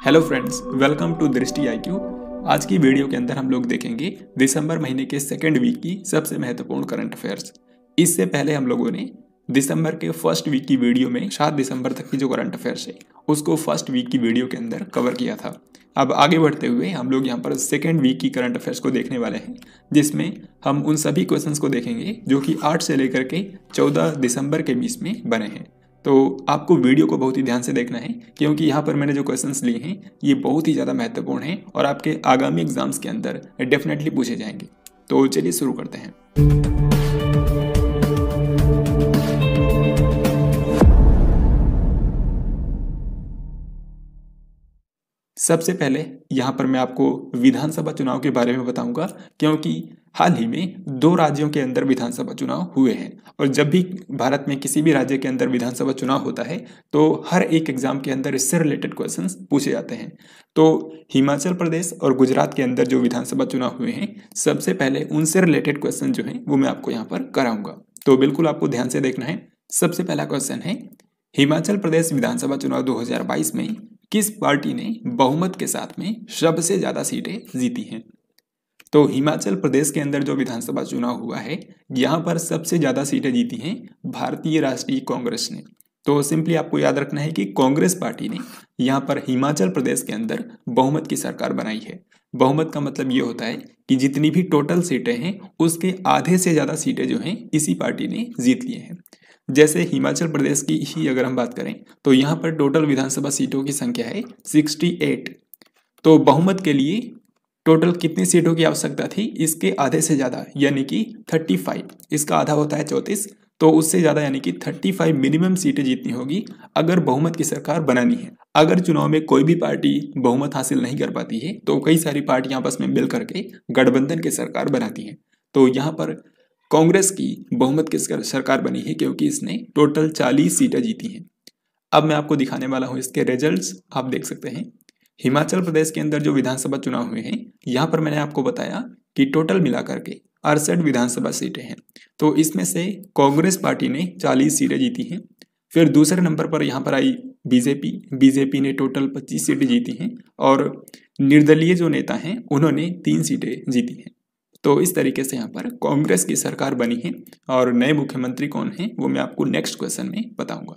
Hello friends, welcome to दृष्टि IQ. आज की वीडियो के अंदर हम लोग देखेंगे दिसंबर महीने के सेकेंड वीक की सबसे महत्वपूर्ण करंट अफेयर्स। इससे पहले हम लोगों ने दिसंबर के फर्स्ट वीक की वीडियो में 7 दिसंबर तक की जो करंट अफेयर्स है उसको फर्स्ट वीक की वीडियो के अंदर कवर किया था। अब आगे बढ़ते हुए हम लोग यहाँ पर सेकेंड वीक की करंट अफेयर्स को देखने वाले हैं, जिसमें हम उन सभी क्वेश्चंस को देखेंगे जो कि 8 से लेकर के 14 दिसंबर के बीच में बने हैं। तो आपको वीडियो को बहुत ही ध्यान से देखना है, क्योंकि यहाँ पर मैंने जो क्वेश्चंस लिए हैं ये बहुत ही ज़्यादा महत्वपूर्ण हैं और आपके आगामी एग्जाम्स के अंदर डेफिनेटली पूछे जाएंगे। तो चलिए शुरू करते हैं। सबसे पहले यहाँ पर मैं आपको विधानसभा चुनाव के बारे में बताऊंगा, क्योंकि हाल ही में 2 राज्यों के अंदर विधानसभा चुनाव हुए हैं और जब भी भारत में किसी भी राज्य के अंदर विधानसभा चुनाव होता है तो हर एक एग्जाम के अंदर इससे रिलेटेड क्वेश्चंस पूछे जाते हैं। तो हिमाचल प्रदेश और गुजरात के अंदर जो विधानसभा चुनाव हुए हैं, सबसे पहले उनसे रिलेटेड क्वेश्चन जो हैं वो मैं आपको यहाँ पर कराऊंगा। तो बिल्कुल आपको ध्यान से देखना है। सबसे पहला क्वेश्चन है, हिमाचल प्रदेश विधानसभा चुनाव 2022 में किस पार्टी ने बहुमत के साथ में सबसे ज्यादा सीटें जीती हैं? तो हिमाचल प्रदेश के अंदर जो विधानसभा चुनाव हुआ है, यहाँ पर सबसे ज्यादा सीटें जीती हैं भारतीय राष्ट्रीय कांग्रेस ने। तो सिंपली आपको याद रखना है कि कांग्रेस पार्टी ने यहाँ पर हिमाचल प्रदेश के अंदर बहुमत की सरकार बनाई है। बहुमत का मतलब ये होता है कि जितनी भी टोटल सीटें हैं उसके आधे से ज्यादा सीटें जो हैं इसी पार्टी ने जीत लिए हैं। जैसे हिमाचल प्रदेश की ही अगर हम बात करें तो यहाँ पर टोटल विधानसभा सीटों की संख्या है 68। तो बहुमत के लिए टोटल कितनी सीटों की आवश्यकता थी? इसके आधे से ज्यादा, यानी कि 35। इसका आधा होता है 34, तो उससे ज्यादा यानी कि 35 मिनिमम सीटें जीतनी होगी अगर बहुमत की सरकार बनानी है। अगर चुनाव में कोई भी पार्टी बहुमत हासिल नहीं कर पाती है तो कई सारी पार्टियां आपस में मिल करके गठबंधन की सरकार बनाती हैं। तो यहाँ पर कांग्रेस की बहुमत की सरकार बनी है क्योंकि इसने टोटल 40 सीटें जीती हैं। अब मैं आपको दिखाने वाला हूं इसके रिजल्ट्स, आप देख सकते हैं। हिमाचल प्रदेश के अंदर जो विधानसभा चुनाव हुए हैं, यहाँ पर मैंने आपको बताया कि टोटल मिलाकर के 68 विधानसभा सीटें हैं। तो इसमें से कांग्रेस पार्टी ने 40 सीटें जीती हैं। फिर दूसरे नंबर पर यहाँ पर आई बीजेपी ने टोटल 25 सीटें जीती हैं और निर्दलीय जो नेता हैं उन्होंने 3 सीटें जीती हैं। तो इस तरीके से यहाँ पर कांग्रेस की सरकार बनी है और नए मुख्यमंत्री कौन हैं वो मैं आपको नेक्स्ट क्वेश्चन में बताऊंगा।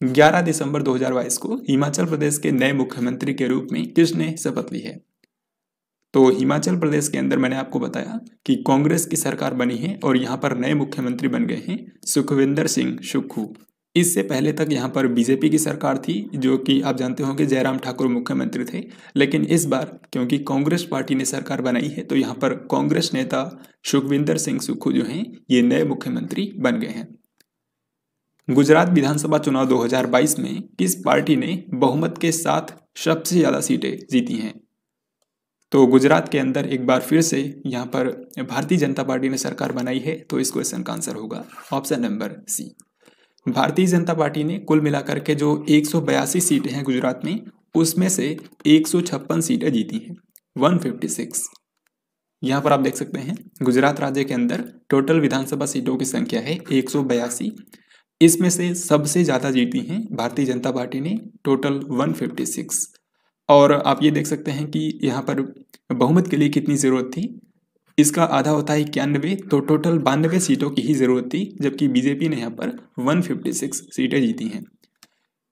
11 दिसंबर 2022 को हिमाचल प्रदेश के नए मुख्यमंत्री के रूप में किसने शपथ ली है? तो हिमाचल प्रदेश के अंदर मैंने आपको बताया कि कांग्रेस की सरकार बनी है और यहाँ पर नए मुख्यमंत्री बन गए हैं सुखविंदर सिंह सुक्खू। इससे पहले तक यहाँ पर बीजेपी की सरकार थी, जो कि आप जानते होंगे जयराम ठाकुर मुख्यमंत्री थे। लेकिन इस बार क्योंकि कांग्रेस पार्टी ने सरकार बनाई है तो यहाँ पर कांग्रेस नेता सुखविंदर सिंह सुक्खू जो हैं ये नए मुख्यमंत्री बन गए हैं। गुजरात विधानसभा चुनाव 2022 में किस पार्टी ने बहुमत के साथ सबसे ज्यादा सीटें जीती हैं? तो गुजरात के अंदर एक बार फिर से यहाँ पर भारतीय जनता पार्टी ने सरकार बनाई है। तो इस क्वेश्चन का आंसर होगा ऑप्शन नंबर सी। भारतीय जनता पार्टी ने कुल मिलाकर के जो 182 सीटें हैं गुजरात में, उसमें से 156 सीटें जीती हैं, 156। यहाँ पर आप देख सकते हैं गुजरात राज्य के अंदर टोटल विधानसभा सीटों की संख्या है 182। इसमें से सबसे ज्यादा जीती हैं भारतीय जनता पार्टी ने, टोटल 156। और आप ये देख सकते हैं कि यहाँ पर बहुमत के लिए कितनी जरूरत थी, इसका आधा होता है 91, तो टोटल 92 सीटों की ही जरूरत थी, जबकि बीजेपी ने यहाँ पर 156 सीटें जीती हैं।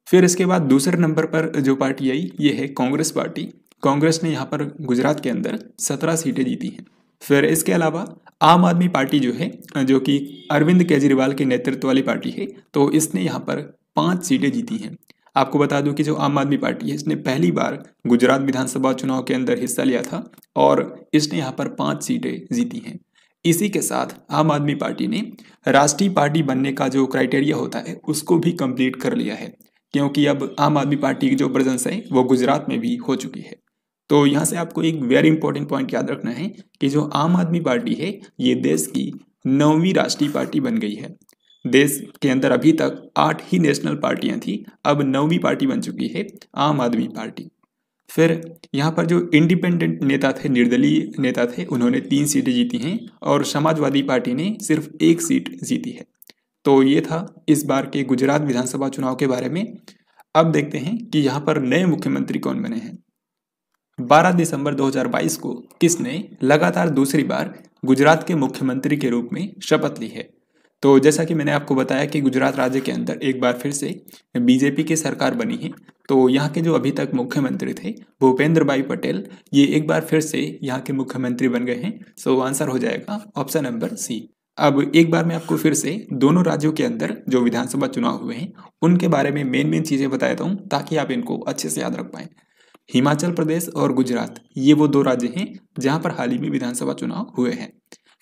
फिर इसके बाद दूसरे नंबर पर जो पार्टी आई ये है कांग्रेस पार्टी। कांग्रेस ने यहाँ पर गुजरात के अंदर 17 सीटें जीती हैं। फिर इसके अलावा आम आदमी पार्टी जो है, जो कि अरविंद केजरीवाल के नेतृत्व वाली पार्टी है, तो इसने यहाँ पर 5 सीटें जीती हैं। आपको बता दूं कि जो आम आदमी पार्टी है इसने पहली बार गुजरात विधानसभा चुनाव के अंदर हिस्सा लिया था और इसने यहाँ पर 5 सीटें जीती हैं। इसी के साथ आम आदमी पार्टी ने राष्ट्रीय पार्टी बनने का जो क्राइटेरिया होता है उसको भी कंप्लीट कर लिया है, क्योंकि अब आम आदमी पार्टी की जो प्रेजेंस है वो गुजरात में भी हो चुकी है। तो यहाँ से आपको एक वेरी इंपॉर्टेंट पॉइंट याद रखना है कि जो आम आदमी पार्टी है ये देश की 9वीं राष्ट्रीय पार्टी बन गई है। देश के अंदर अभी तक 8 ही नेशनल पार्टियां थी, अब 9वीं पार्टी बन चुकी है आम आदमी पार्टी। फिर यहाँ पर जो इंडिपेंडेंट नेता थे, निर्दलीय नेता थे, उन्होंने 3 सीटें जीती हैं और समाजवादी पार्टी ने सिर्फ 1 सीट जीती है। तो ये था इस बार के गुजरात विधानसभा चुनाव के बारे में। अब देखते हैं कि यहाँ पर नए मुख्यमंत्री कौन बने हैं। 12 दिसंबर 2022 को किसने लगातार दूसरी बार गुजरात के मुख्यमंत्री के रूप में शपथ ली है। तो जैसा कि मैंने आपको बताया कि गुजरात राज्य के अंदर एक बार फिर से बीजेपी की सरकार बनी है। तो यहाँ के जो अभी तक मुख्यमंत्री थे भूपेंद्र भाई पटेल, ये एक बार फिर से यहाँ के मुख्यमंत्री बन गए हैं। सो आंसर हो जाएगा ऑप्शन नंबर सी। अब एक बार मैं आपको फिर से दोनों राज्यों के अंदर जो विधानसभा चुनाव हुए हैं उनके बारे में मेन चीजें बता देता हूँ ताकि आप इनको अच्छे से याद रख पाएं। हिमाचल प्रदेश और गुजरात ये वो दो राज्य हैं जहां पर हाल ही में विधानसभा चुनाव हुए हैं।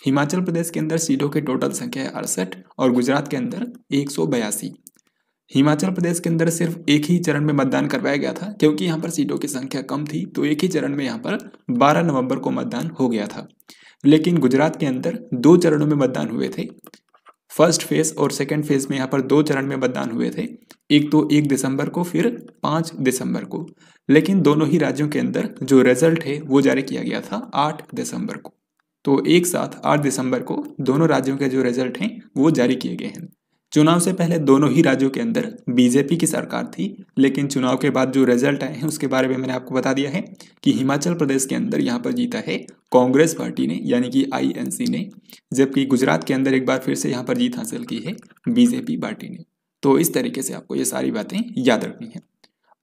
हिमाचल प्रदेश के अंदर सीटों की टोटल संख्या है 68 और गुजरात के अंदर 182। हिमाचल प्रदेश के अंदर सिर्फ एक ही चरण में मतदान करवाया गया था क्योंकि यहाँ पर सीटों की संख्या कम थी, तो एक ही चरण में यहाँ पर 12 नवंबर को मतदान हो गया था। लेकिन गुजरात के अंदर 2 चरणों में मतदान हुए थे। फर्स्ट फेज और सेकेंड फेज में यहाँ पर 2 चरण में मतदान हुए थे, एक तो 1 दिसंबर को, फिर 5 दिसंबर को। लेकिन दोनों ही राज्यों के अंदर जो रिजल्ट है वो जारी किया गया था 8 दिसंबर को। तो एक साथ 8 दिसंबर को दोनों राज्यों के जो रिजल्ट हैं वो जारी किए गए हैं। चुनाव से पहले दोनों ही राज्यों के अंदर बीजेपी की सरकार थी, लेकिन चुनाव के बाद जो रिजल्ट आए हैं उसके बारे में मैंने आपको बता दिया है कि हिमाचल प्रदेश के अंदर यहाँ पर जीता है कांग्रेस पार्टी ने, यानी कि आईएनसी ने, जबकि गुजरात के अंदर एक बार फिर से यहाँ पर जीत हासिल की है बीजेपी पार्टी ने। तो इस तरीके से आपको ये सारी बातें याद रखनी है।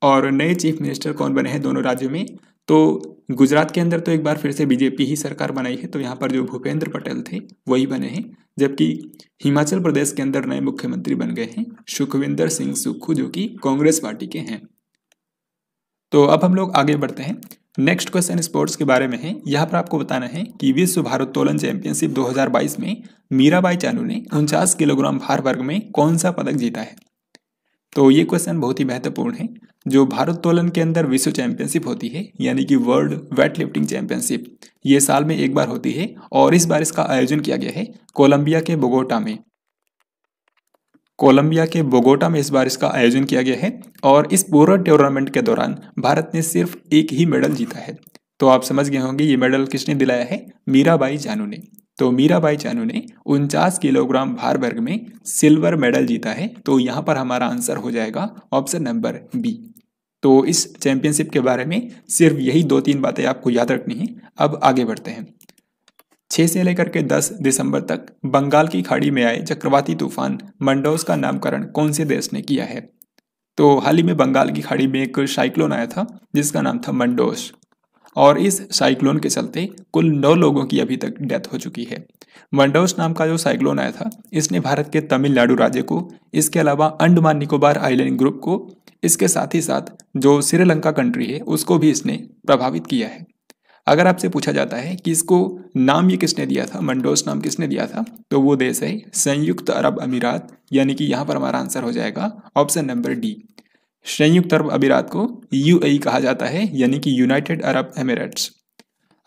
और नए चीफ मिनिस्टर कौन बने हैं दोनों राज्यों में, तो गुजरात के अंदर तो एक बार फिर से बीजेपी ही सरकार बनाई है, तो यहाँ पर जो भूपेंद्र पटेल थे वही बने हैं। जबकि हिमाचल प्रदेश के अंदर नए मुख्यमंत्री बन गए हैं सुखविंदर सिंह सुक्खू, जो कि कांग्रेस पार्टी के हैं। तो अब हम लोग आगे बढ़ते हैं। नेक्स्ट क्वेश्चन स्पोर्ट्स के बारे में है। यहाँ पर आपको बताना है कि विश्व भारोत्तोलन चैंपियनशिप 2022 में मीराबाई चानू ने 49 किलोग्राम भार वर्ग में कौन सा पदक जीता है। तो ये क्वेश्चन बहुत ही महत्वपूर्ण है। जो भारोत्तोलन के अंदर विश्व चैंपियनशिप होती है, यानी कि वर्ल्ड वेट लिफ्टिंग चैंपियनशिप, ये साल में एक बार होती है और इस बार इसका आयोजन किया गया है कोलंबिया के बोगोटा में। कोलंबिया के बोगोटा में इस बार इसका आयोजन किया गया है और इस पूरे टूर्नामेंट के दौरान भारत ने सिर्फ एक ही मेडल जीता है। तो आप समझ गए होंगे ये मेडल किसने दिलाया है, मीराबाई चानू ने। तो मीराबाई चानू ने 49 किलोग्राम भार वर्ग में सिल्वर मेडल जीता है। तो यहाँ पर हमारा आंसर हो जाएगा ऑप्शन नंबर बी। तो इस चैंपियनशिप के बारे में सिर्फ यही 2-3 बातें आपको याद रखनी है। अब आगे बढ़ते हैं। 6 से लेकर के 10 दिसंबर तक बंगाल की खाड़ी में आए चक्रवाती तूफान मंडोस का नामकरण कौन से देश ने किया है। तो हाल ही में बंगाल की खाड़ी में एक साइक्लोन आया था जिसका नाम था मंडोस, और इस साइक्लोन के चलते कुल 9 लोगों की अभी तक डेथ हो चुकी है। मंडोस नाम का जो साइक्लोन आया था इसने भारत के तमिलनाडु राज्य को, इसके अलावा अंडमान निकोबार आइलैंड ग्रुप को, इसके साथ ही साथ जो श्रीलंका कंट्री है उसको भी इसने प्रभावित किया है। अगर आपसे पूछा जाता है कि इसको नाम ये किसने दिया था, मंडोस नाम किसने दिया था, तो वो देश है संयुक्त अरब अमीरात, यानी कि यहाँ पर हमारा आंसर हो जाएगा ऑप्शन नंबर डी। संयुक्त अरब अमीरात को यूएई कहा जाता है, यानी कि यूनाइटेड अरब एमिरेट्स।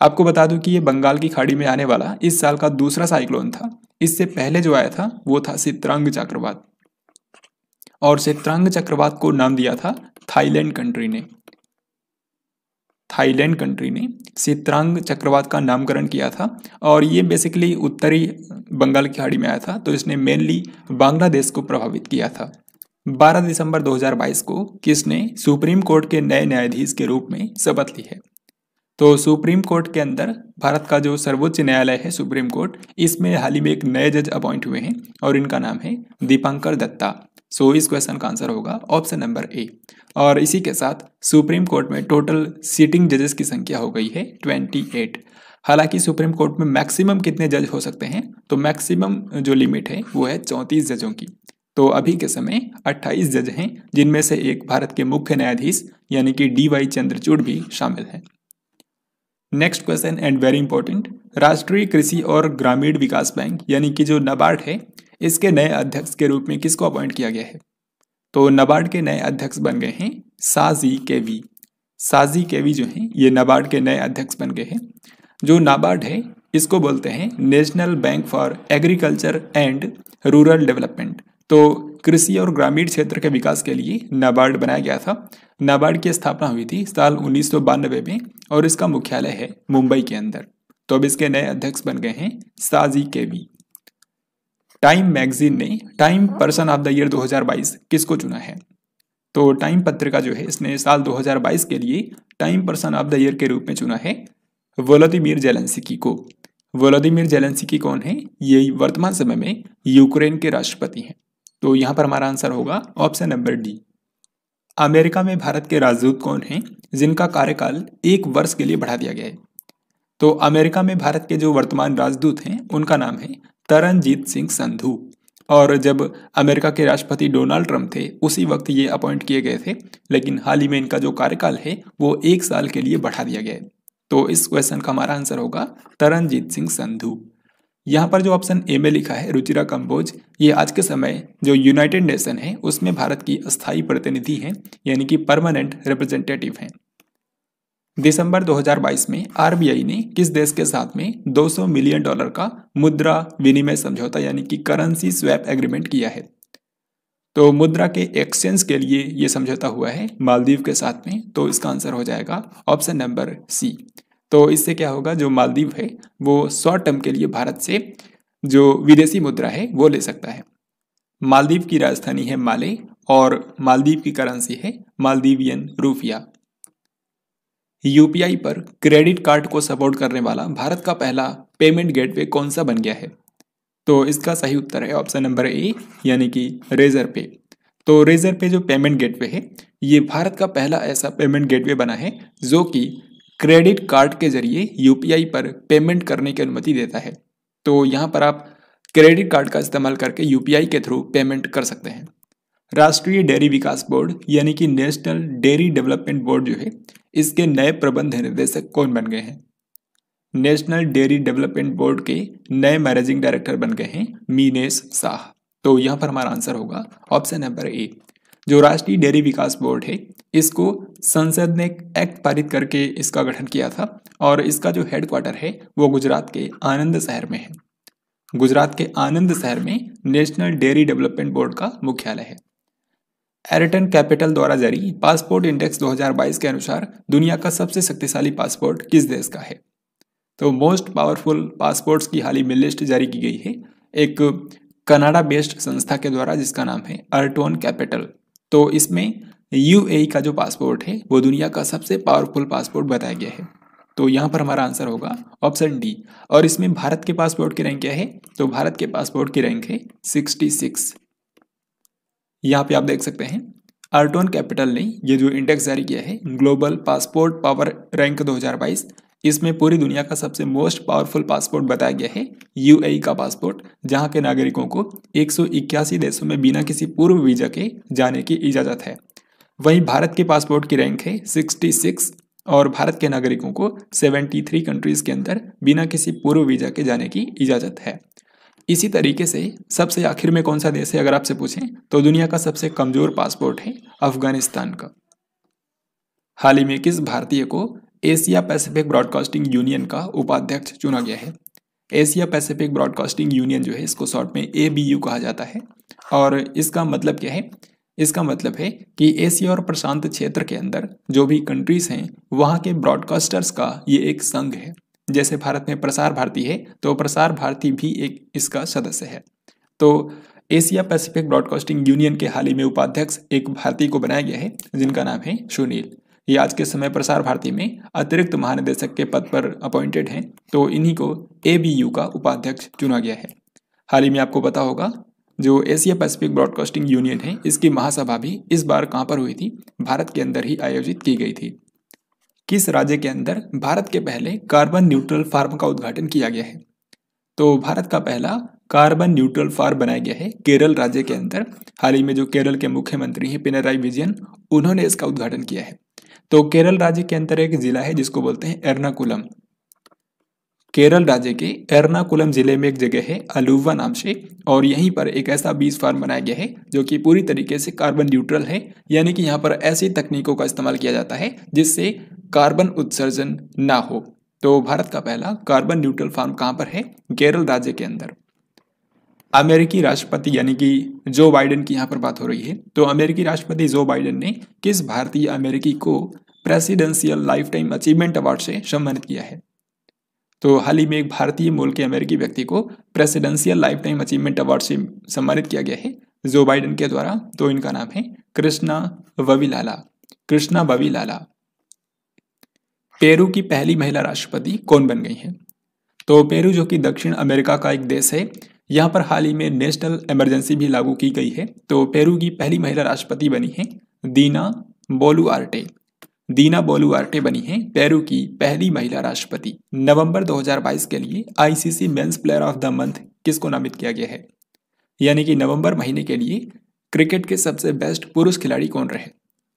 आपको बता दूं कि ये बंगाल की खाड़ी में आने वाला इस साल का दूसरा साइक्लोन था। इससे पहले जो आया था वो था सित्रांग चक्रवात, और सित्रांग चक्रवात को नाम दिया था थाईलैंड कंट्री ने। थाईलैंड कंट्री ने सित्रांग चक्रवात का नामकरण किया था और ये बेसिकली उत्तरी बंगाल की खाड़ी में आया था, तो इसने मेनली बांग्लादेश को प्रभावित किया था। 12 दिसंबर 2022 को किसने सुप्रीम कोर्ट के नए न्यायाधीश के रूप में शपथ ली है। तो सुप्रीम कोर्ट के अंदर भारत का जो सर्वोच्च न्यायालय है सुप्रीम कोर्ट, इसमें हाल ही में एक नए जज अपॉइंट हुए हैं और इनका नाम है दीपांकर दत्ता। सो इस क्वेश्चन का आंसर होगा ऑप्शन नंबर ए। और इसी के साथ सुप्रीम कोर्ट में टोटल सीटिंग जजेस की संख्या हो गई है 28। हालांकि सुप्रीम कोर्ट में मैक्सिमम कितने जज हो सकते हैं, तो मैक्सिमम जो लिमिट है वो है 34 जजों की। तो अभी के समय 28 जज हैं, जिनमें से एक भारत के मुख्य न्यायाधीश यानी कि DY चंद्रचूड़ भी शामिल हैं। Next question and very important, राष्ट्रीय कृषि और ग्रामीण विकास बैंक यानी कि जो नाबार्ड है, इसके नए अध्यक्ष के रूप में किसको अपॉइंट किया गया है। तो नाबार्ड के नए अध्यक्ष बन गए हैं साजी केवी। साजी केवी जो हैं ये नाबार्ड के नए अध्यक्ष बन गए हैं। जो नाबार्ड है इसको बोलते हैं national bank for agriculture and rural development. तो कृषि और ग्रामीण क्षेत्र के विकास के लिए नाबार्ड बनाया गया था। नाबार्ड की स्थापना हुई थी साल 1992 में और इसका मुख्यालय है मुंबई के अंदर। तो अब इसके नए अध्यक्ष बन गए हैं साजी केवी। टाइम मैगजीन ने time person of the year 2022 किसको चुना है। तो टाइम पत्रिका जो है इसने साल 2022 के लिए time person of the year के रूप में चुना है वोलोदिमीर जेलेंस्की को। वोलोदिमीर जेलेंस्की कौन है? ये वर्तमान समय में यूक्रेन के राष्ट्रपति हैं। तो यहाँ पर हमारा आंसर होगा ऑप्शन नंबर डी। अमेरिका में भारत के राजदूत कौन हैं जिनका कार्यकाल 1 वर्ष के लिए बढ़ा दिया गया है? तो अमेरिका में भारत के जो वर्तमान राजदूत हैं उनका नाम है तरनजीत सिंह संधू। और जब अमेरिका के राष्ट्रपति डोनाल्ड ट्रंप थे उसी वक्त ये अपॉइंट किए गए थे, लेकिन हाल ही में इनका जो कार्यकाल है वो 1 साल के लिए बढ़ा दिया गया है। तो इस क्वेश्चन का हमारा आंसर होगा तरनजीत सिंह संधू। यहाँ पर जो ऑप्शन ए में लिखा है रुचिरा कंबोज, ये आज के समय जो यूनाइटेड नेशन है उसमें भारत की अस्थायी प्रतिनिधि हैं, यानी कि परमानेंट रिप्रेजेंटेटिव हैं। दिसंबर 2022 में आरबीआई ने किस देश के साथ में $200 मिलियन का मुद्रा विनिमय समझौता यानी कि करेंसी स्वैप एग्रीमेंट किया है? तो मुद्रा के एक्सचेंज के लिए ये समझौता हुआ है मालदीव के साथ में। तो इसका आंसर हो जाएगा ऑप्शन नंबर सी। तो इससे क्या होगा, जो मालदीव है वो शॉर्ट टर्म के लिए भारत से जो विदेशी मुद्रा है वो ले सकता है। मालदीव की राजधानी है माले और मालदीव की करेंसी है मालदीवियन रूपिया। यूपीआई पर क्रेडिट कार्ड को सपोर्ट करने वाला भारत का पहला पेमेंट गेटवे कौन सा बन गया है? तो इसका सही उत्तर है ऑप्शन नंबर ए, यानी कि रेजर पे। तो रेजर पे जो पेमेंट गेटवे है ये भारत का पहला ऐसा पेमेंट गेटवे बना है जो कि क्रेडिट कार्ड के जरिए यूपीआई पर पेमेंट करने की अनुमति देता है। तो यहाँ पर आप क्रेडिट कार्ड का इस्तेमाल करके यूपीआई के थ्रू पेमेंट कर सकते हैं। राष्ट्रीय डेयरी विकास बोर्ड यानी कि नेशनल डेयरी डेवलपमेंट बोर्ड जो है इसके नए प्रबंध निर्देशक कौन बन गए हैं? नेशनल डेयरी डेवलपमेंट बोर्ड के नए मैनेजिंग डायरेक्टर बन गए हैं मीनेश शाह। तो यहाँ पर हमारा आंसर होगा ऑप्शन नंबर ए। जो राष्ट्रीय डेयरी विकास बोर्ड है इसको संसद ने एक्ट पारित करके इसका गठन किया था और इसका जो हेडक्वार्टर है वो गुजरात के आनंद शहर में है। गुजरात के आनंद शहर में नेशनल डेयरी डेवलपमेंट बोर्ड का मुख्यालय है। एरिटन कैपिटल द्वारा जारी पासपोर्ट इंडेक्स 2022 के अनुसार दुनिया का सबसे शक्तिशाली पासपोर्ट किस देश का है? तो मोस्ट पावरफुल पासपोर्ट्स की हाल ही में लिस्ट जारी की गई है एक कनाडा बेस्ड संस्था के द्वारा जिसका नाम है अर्टोन कैपिटल। तो इसमें यूएई का जो पासपोर्ट है वो दुनिया का सबसे पावरफुल पासपोर्ट बताया गया है। तो यहाँ पर हमारा आंसर होगा ऑप्शन डी। और इसमें भारत के पासपोर्ट की रैंक क्या है? तो भारत के पासपोर्ट की रैंक है 66। यहाँ पे आप देख सकते हैं अर्टोन कैपिटल ने ये जो इंडेक्स जारी किया है ग्लोबल पासपोर्ट पावर रैंक 2022, इसमें पूरी दुनिया का सबसे मोस्ट पावरफुल पासपोर्ट बताया गया है यूएई का पासपोर्ट, जहां के नागरिकों को 181 देशों में बिना किसी पूर्व वीजा के जाने की इजाज़त है। वहीं भारत के पासपोर्ट की रैंक है 66 और भारत के नागरिकों को 73 कंट्रीज़ के अंदर बिना किसी पूर्व वीजा के जाने की इजाज़त है। इसी तरीके से सबसे आखिर में कौन सा देश है अगर आपसे पूछें तो दुनिया का सबसे कमज़ोर पासपोर्ट है अफगानिस्तान का। हाल ही में किस भारतीय को एशिया पैसिफिक ब्रॉडकास्टिंग यूनियन का उपाध्यक्ष चुना गया है? एशिया पैसिफिक ब्रॉडकास्टिंग यूनियन जो है इसको शॉर्ट में ABU कहा जाता है। और इसका मतलब क्या है? इसका मतलब है कि एशिया और प्रशांत क्षेत्र के अंदर जो भी कंट्रीज़ हैं वहाँ के ब्रॉडकास्टर्स का ये एक संघ है। जैसे भारत में प्रसार भारती है तो प्रसार भारती भी एक इसका सदस्य है। तो एशिया पैसिफिक ब्रॉडकास्टिंग यूनियन के हाल ही में उपाध्यक्ष एक भारतीय को बनाया गया है जिनका नाम है सुनील। ये आज के समय प्रसार भारती में अतिरिक्त महानिदेशक के पद पर अपॉइंटेड हैं। तो इन्हीं को ABU का उपाध्यक्ष चुना गया है। हाल ही में आपको पता होगा जो एशिया पैसिफिक ब्रॉडकास्टिंग यूनियन है इसकी महासभा भी इस बार कहाँ पर हुई थी? भारत के अंदर ही आयोजित की गई थी। किस राज्य के अंदर भारत के पहले कार्बन न्यूट्रल फार्म का उद्घाटन किया गया है? तो भारत का पहला कार्बन न्यूट्रल फार्म बनाया गया है केरल राज्य के अंदर। हाल ही में जो केरल के मुख्यमंत्री हैं पिनराई विजयन, उन्होंने इसका उद्घाटन किया है। तो केरल राज्य के अंदर एक जिला है जिसको बोलते हैं एर्नाकुलम। केरल राज्य के एर्नाकुलम जिले में एक जगह है अलुवा नाम से, और यहीं पर एक ऐसा बीज फार्म बनाया गया है जो कि पूरी तरीके से कार्बन न्यूट्रल है, यानी कि यहाँ पर ऐसी तकनीकों का इस्तेमाल किया जाता है जिससे कार्बन उत्सर्जन ना हो। तो भारत का पहला कार्बन न्यूट्रल फार्म कहाँ पर है? केरल राज्य के अंदर। अमेरिकी राष्ट्रपति यानी कि जो बाइडेन की यहाँ पर बात हो रही है, तो अमेरिकी राष्ट्रपति जो बाइडेन ने किस भारतीय अमेरिकी को presidential life time achievement award से सम्मानित किया है? तो हाल ही में एक भारतीय मूल के अमेरिकी व्यक्ति को presidential life time achievement award से सम्मानित किया गया है जो बाइडेन के द्वारा। तो इनका नाम है कृष्णा वविलाला। कृष्णा वविलाला। पेरू की पहली महिला राष्ट्रपति कौन बन गई हैं? तो पेरू जो कि दक्षिण अमेरिका का एक देश है, यहाँ पर हाल ही में नेशनल इमरजेंसी भी लागू की गई है। तो पेरू की पहली महिला राष्ट्रपति बनी है दीना बोलुआर्टे। दीना बोलुआर्टे बनी है पेरू की पहली महिला राष्ट्रपति। नवंबर 2022 के लिए ICC men's player of the month किसको नामित किया गया है? यानी कि नवंबर महीने के लिए क्रिकेट के सबसे बेस्ट पुरुष खिलाड़ी कौन रहे?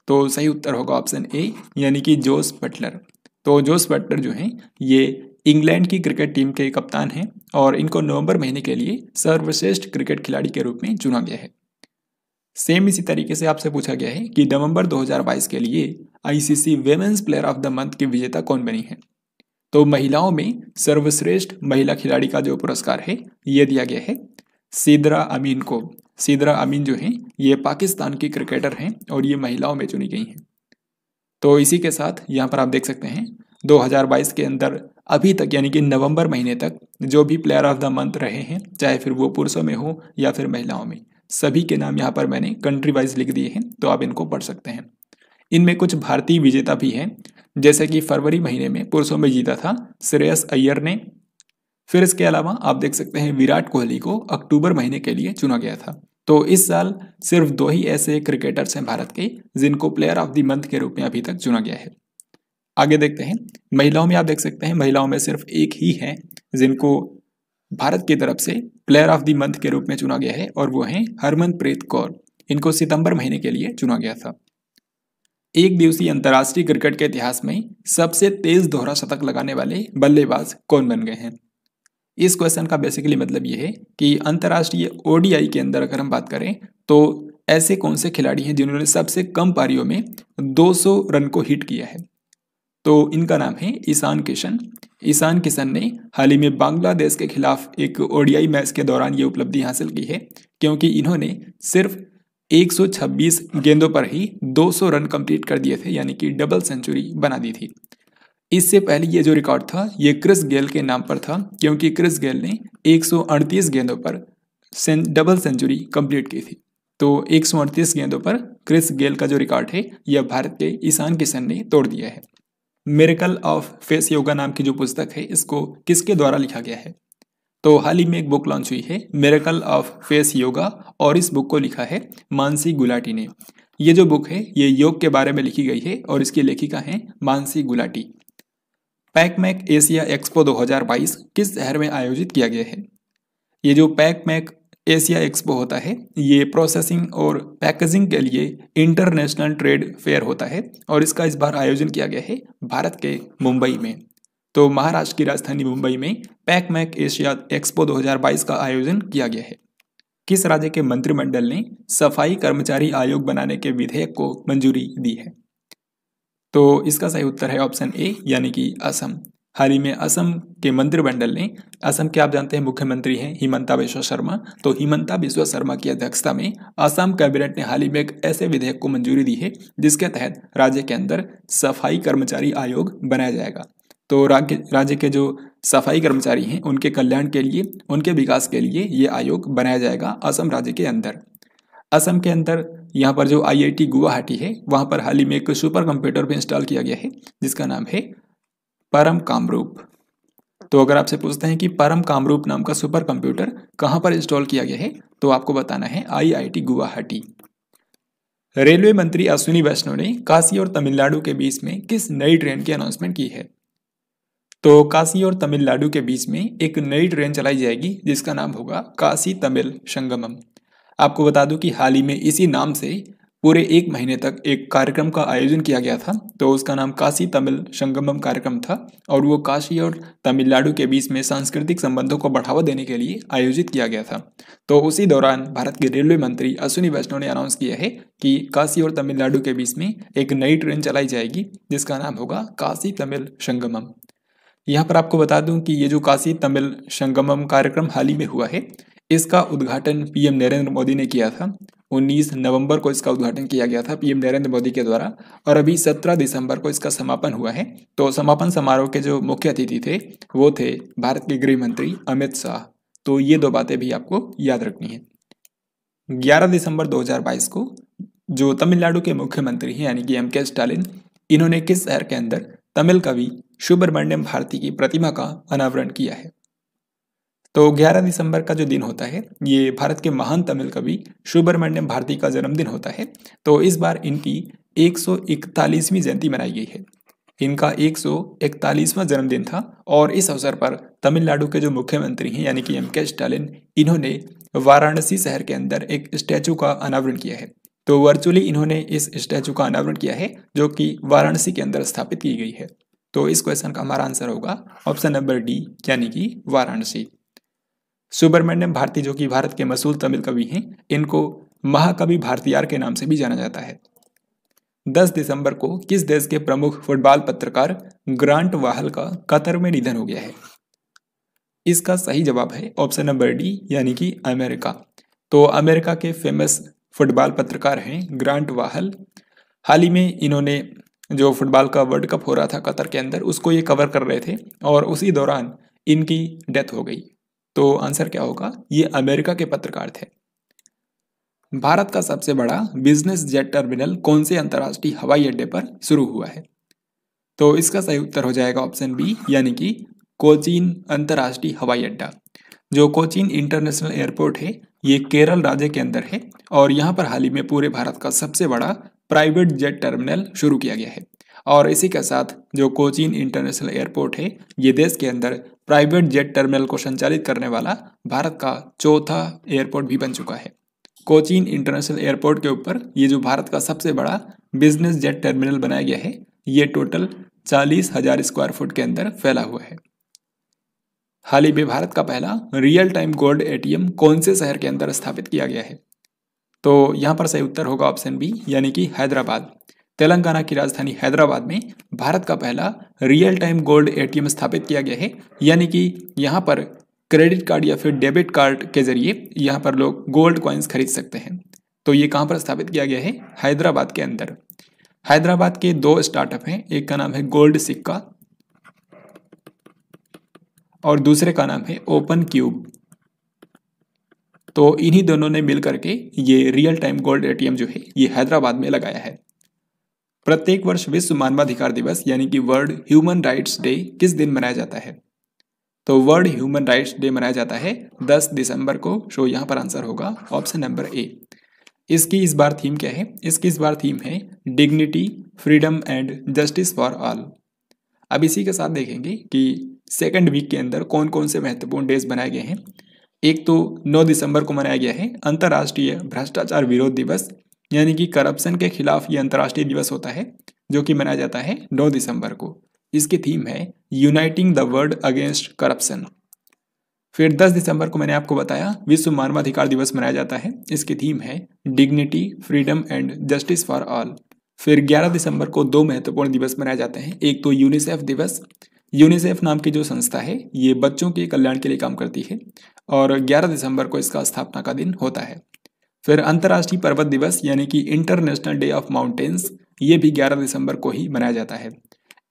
तो सही उत्तर होगा ऑप्शन ए, यानी कि जोस बटलर। तो जोस बटलर जो हैं ये इंग्लैंड की क्रिकेट टीम के कप्तान हैं और इनको नवंबर महीने के लिए सर्वश्रेष्ठ क्रिकेट खिलाड़ी के रूप में चुना गया है। सेम इसी तरीके से आपसे पूछा गया है कि नवंबर 2022 के लिए ICC women's player of the month की विजेता कौन बनी है? तो महिलाओं में सर्वश्रेष्ठ महिला खिलाड़ी का जो पुरस्कार है ये दिया गया है सिद्रा अमीन को। सिद्रा अमीन जो हैं ये पाकिस्तान की क्रिकेटर हैं और ये महिलाओं में चुनी गई हैं। तो इसी के साथ यहाँ पर आप देख सकते हैं 2022 के अंदर अभी तक यानी कि नवंबर महीने तक जो भी प्लेयर ऑफ द मंथ रहे हैं, चाहे फिर वो पुरुषों में हो या फिर महिलाओं में, सभी के नाम यहाँ पर मैंने कंट्री वाइज लिख दिए हैं, तो आप इनको पढ़ सकते हैं। इनमें कुछ भारतीय विजेता भी हैं, जैसे कि फरवरी महीने में पुरुषों में जीता था श्रेयस अय्यर ने। फिर इसके अलावा आप देख सकते हैं विराट कोहली को अक्टूबर महीने के लिए चुना गया था। तो इस साल सिर्फ 2 ही ऐसे क्रिकेटर्स हैं भारत के जिनको प्लेयर ऑफ द मंथ के रूप में अभी तक चुना गया है। आगे देखते हैं महिलाओं में। आप देख सकते हैं महिलाओं में सिर्फ एक ही है जिनको भारत की तरफ से प्लेयर ऑफ द मंथ के रूप में चुना गया है और वो हैं हरमनप्रीत कौर। इनको सितंबर महीने के लिए चुना गया था। एक दिवसीय अंतर्राष्ट्रीय क्रिकेट के इतिहास में सबसे तेज दोहरा शतक लगाने वाले बल्लेबाज कौन बन गए हैं? इस क्वेश्चन का बेसिकली मतलब ये है कि अंतर्राष्ट्रीय ओडीआई के अंदर अगर हम बात करें तो ऐसे कौन से खिलाड़ी हैं जिन्होंने सबसे कम पारियों में 200 रन को हिट किया है? तो इनका नाम है ईशान किशन। ईशान किशन ने हाल ही में बांग्लादेश के खिलाफ एक ओडीआई मैच के दौरान ये उपलब्धि हासिल की है, क्योंकि इन्होंने सिर्फ 126 गेंदों पर ही 200 रन कंप्लीट कर दिए थे, यानी कि डबल सेंचुरी बना दी थी। इससे पहले ये जो रिकॉर्ड था ये क्रिस गेल के नाम पर था, क्योंकि क्रिस गेल ने 138 गेंदों पर डबल सेंचुरी कंप्लीट की थी। तो 138 गेंदों पर क्रिस गेल का जो रिकॉर्ड है यह भारत के ईशान किशन ने तोड़ दिया है। मिरेकल ऑफ फेस योगा नाम की जो पुस्तक है इसको किसके द्वारा लिखा गया है? तो हाल ही में एक बुक लॉन्च हुई है मिरेकल ऑफ फेस योगा और इस बुक को लिखा है मानसी गुलाटी ने। ये जो बुक है ये योग के बारे में लिखी गई है और इसकी लेखिका है मानसी गुलाटी। पैकमैक एशिया एक्सपो 2022 किस शहर में आयोजित किया गया है? ये जो पैकमैक एशिया एक्सपो होता है ये प्रोसेसिंग और पैकेजिंग के लिए इंटरनेशनल ट्रेड फेयर होता है और इसका इस बार आयोजन किया गया है भारत के मुंबई में। तो महाराष्ट्र की राजधानी मुंबई में पैकमैक एशिया एक्सपो 2022 का आयोजन किया गया है। किस राज्य के मंत्रिमंडल ने सफाई कर्मचारी आयोग बनाने के विधेयक को मंजूरी दी है? तो इसका सही उत्तर है ऑप्शन ए, यानी कि असम। हाल ही में असम के मंत्रिमंडल ने, असम के आप जानते हैं मुख्यमंत्री हैं हिमंता बिस्वा शर्मा, तो हिमंता बिस्वा शर्मा की अध्यक्षता में असम कैबिनेट ने हाल ही में एक ऐसे विधेयक को मंजूरी दी है जिसके तहत राज्य के अंदर सफाई कर्मचारी आयोग बनाया जाएगा। तो राज्य के जो सफाई कर्मचारी हैं उनके कल्याण के लिए, उनके विकास के लिए ये आयोग बनाया जाएगा असम राज्य के अंदर। असम के अंदर यहाँ पर जो IIT गुवाहाटी है वहाँ पर हाल ही में एक सुपर कंप्यूटर भी इंस्टॉल किया गया है जिसका नाम है परम कामरूप। तो अगर आपसे पूछते हैं कि परम कामरूप नाम का सुपर कंप्यूटर कहाँ पर इंस्टॉल किया गया है तो आपको बताना है IIT गुवाहाटी। रेलवे मंत्री अश्विनी वैष्णव ने काशी और तमिलनाडु के बीच में किस नई ट्रेन की अनाउंसमेंट की है? तो काशी और तमिलनाडु के बीच में एक नई ट्रेन चलाई जाएगी जिसका नाम होगा काशी तमिल संगमम। आपको बता दूं कि हाल ही में इसी नाम से पूरे 1 महीने तक एक कार्यक्रम का आयोजन किया गया था, तो उसका नाम काशी तमिल संगमम कार्यक्रम था और वो काशी और तमिलनाडु के बीच में सांस्कृतिक संबंधों को बढ़ावा देने के लिए आयोजित किया गया था। तो उसी दौरान भारत के रेलवे मंत्री अश्विनी वैष्णव ने अनाउंस किया है कि काशी और तमिलनाडु के बीच में एक नई ट्रेन चलाई जाएगी जिसका नाम होगा काशी तमिल संगमम। यहाँ पर आपको बता दूं कि ये जो काशी तमिल संगमम कार्यक्रम हाल ही में हुआ है इसका उद्घाटन PM नरेंद्र मोदी ने किया था। 19 नवंबर को इसका उद्घाटन किया गया था PM नरेंद्र मोदी के द्वारा और अभी 17 दिसंबर को इसका समापन हुआ है। तो समापन समारोह के जो मुख्य अतिथि थे वो थे भारत के गृह मंत्री अमित शाह। तो ये 2 बातें भी आपको याद रखनी है। 11 दिसंबर 2022 को जो तमिलनाडु के मुख्यमंत्री हैं यानी कि M.K. स्टालिन, इन्होंने किस शहर के अंदर तमिल कवि सुब्रमण्यम भारती की प्रतिमा का अनावरण किया है? तो 11 दिसंबर का जो दिन होता है ये भारत के महान तमिल कवि सुब्रमण्यम भारती का जन्मदिन होता है। तो इस बार इनकी 141वीं जयंती मनाई गई है। इनका 141वां जन्मदिन था और इस अवसर पर तमिलनाडु के जो मुख्यमंत्री हैं यानी कि M.K. स्टालिन, इन्होंने वाराणसी शहर के अंदर एक स्टैचू का अनावरण किया है। तो वर्चुअली इन्होंने इस स्टैचू का अनावरण किया है जो कि वाराणसी के अंदर स्थापित की गई है। तो इस क्वेश्चन का हमारा आंसर होगा ऑप्शन नंबर डी यानी कि वाराणसी। सुब्रमण्यम भारती जो कि भारत के मशहूर तमिल कवि हैं, इनको महाकवि भारतीयार के नाम से भी जाना जाता है। 10 दिसंबर को किस देश के प्रमुख फुटबॉल पत्रकार ग्रांट वाहल का कतर में निधन हो गया है? इसका सही जवाब है ऑप्शन नंबर डी यानी कि अमेरिका। तो अमेरिका के फेमस फुटबॉल पत्रकार हैं ग्रांट वाहल। हाल ही में इन्होंने जो फुटबॉल का वर्ल्ड कप हो रहा था कतर के अंदर, उसको ये कवर कर रहे थे और उसी दौरान इनकी डेथ हो गई। तो आंसर क्या होगा? ये अमेरिका के पत्रकार थे। भारत का सबसे बड़ा बिजनेस जेट टर्मिनल कौन से अंतर्राष्ट्रीय हवाई अड्डे पर शुरू हुआ है? तो इसका सही उत्तर हो जाएगा ऑप्शन बी यानी कि कोचीन अंतर्राष्ट्रीय हवाई अड्डा। जो कोचीन इंटरनेशनल एयरपोर्ट है ये केरल राज्य के अंदर है और यहाँ पर हाल ही में पूरे भारत का सबसे बड़ा प्राइवेट जेट टर्मिनल शुरू किया गया है। और इसी के साथ जो कोचीन इंटरनेशनल एयरपोर्ट है ये देश के अंदर प्राइवेट जेट टर्मिनल को संचालित करने वाला भारत का चौथा एयरपोर्ट भी बन चुका है। कोचीन इंटरनेशनल एयरपोर्ट के ऊपर ये जो भारत का सबसे बड़ा बिजनेस जेट टर्मिनल बनाया गया है ये टोटल 40,000 स्क्वायर फुट के अंदर फैला हुआ है। हाल ही में भारत का पहला रियल टाइम गोल्ड एटीएम कौन से शहर के अंदर स्थापित किया गया है? तो यहाँ पर सही उत्तर होगा ऑप्शन बी यानी कि हैदराबाद। तेलंगाना की राजधानी हैदराबाद में भारत का पहला रियल टाइम गोल्ड एटीएम स्थापित किया गया है, यानी कि यहाँ पर क्रेडिट कार्ड या फिर डेबिट कार्ड के जरिए यहाँ पर लोग गोल्ड कॉइन्स खरीद सकते हैं। तो ये कहाँ पर स्थापित किया गया है? हैदराबाद के अंदर। हैदराबाद के 2 स्टार्टअप हैं, एक का नाम है गोल्ड सिक्का और दूसरे का नाम है ओपन क्यूब। तो इन्हीं दोनों ने मिल करके ये रियल टाइम गोल्ड एटीएम जो है ये हैदराबाद में लगाया है। प्रत्येक वर्ष विश्व मानवाधिकार दिवस यानी कि वर्ल्ड ह्यूमन राइट्स डे किस दिन मनाया जाता है? तो वर्ल्ड ह्यूमन राइट्स डे मनाया जाता है 10 दिसंबर को। सो यहाँ पर आंसर होगा ऑप्शन नंबर ए। इसकी इस बार थीम क्या है? इसकी इस बार थीम है dignity, freedom and justice for all. अब इसी के साथ देखेंगे कि सेकेंड वीक के अंदर कौन कौन से महत्वपूर्ण डेज बनाए गए हैं। एक तो 9 दिसंबर को मनाया गया है अंतर्राष्ट्रीय भ्रष्टाचार विरोध दिवस, यानी कि करप्शन के खिलाफ ये अंतर्राष्ट्रीय दिवस होता है जो कि मनाया जाता है 9 दिसंबर को। इसकी थीम है uniting the world against corruption. फिर 10 दिसंबर को मैंने आपको बताया विश्व मानवाधिकार दिवस मनाया जाता है, इसकी थीम है dignity, freedom and justice for all. फिर 11 दिसंबर को 2 महत्वपूर्ण दिवस मनाए जाते हैं, एक तो यूनिसेफ दिवस। यूनिसेफ नाम की जो संस्था है ये बच्चों के कल्याण के लिए काम करती है और 11 दिसंबर को इसका स्थापना का दिन होता है। फिर अंतर्राष्ट्रीय पर्वत दिवस यानी कि इंटरनेशनल डे ऑफ माउंटेन्स, ये भी 11 दिसंबर को ही मनाया जाता है।